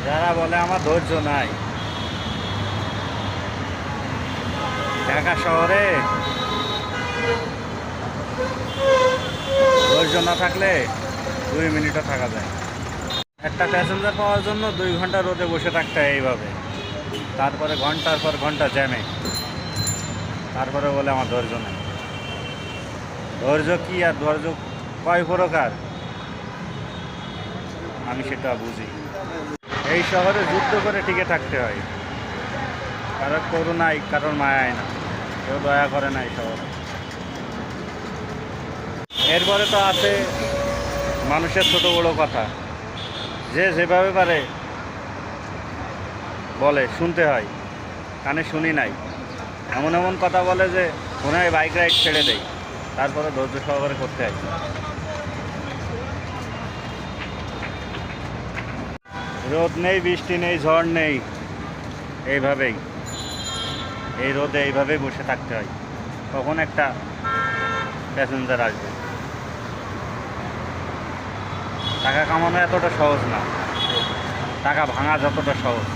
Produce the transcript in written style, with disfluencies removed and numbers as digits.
যারা বলে আমার ধৈর্য নাই, ঢাকা শহরে ধৈর্য না থাকলে 2 মিনিটও থাকা যায়। একটা প্যাসেঞ্জার পাওয়ার জন্য 2 ঘন্টা রোদে বসে থাকতে হয় এইভাবে, তারপরে ঘন্টার পর ঘন্টা জ্যামে, তারপরে বলে আমার ধৈর্য নেই। ধৈর্য কি আর ধৈর্য কয় প্রকার আমি সেটা বুঝি। এই শহরে যুদ্ধ করে টিকে থাকতে হয়, কারোর করুণাই কারোর মায়াই না, কেউ দয়া করে না এই শহরে। এরপরে তো আছে মানুষের ছোট বড় কথা, যে যেভাবে পারে বলে, শুনতে হয়, কানে শুনি নাই। এমন এমন কথা বলে যে মনে হয় বাইক রাইড ছেড়ে দেয়, তারপরে ধৈর্য সহকারে করতে হয়। রোদ নেই, বৃষ্টি নেই, ঝড় নেই, এইভাবেই, এই রোদে এইভাবেই বসে থাকতে হয়। কখন একটা প্যাসেঞ্জার আসবে। টাকা কামানো এতটা সহজ না, টাকা ভাঙা যতটা সহজ।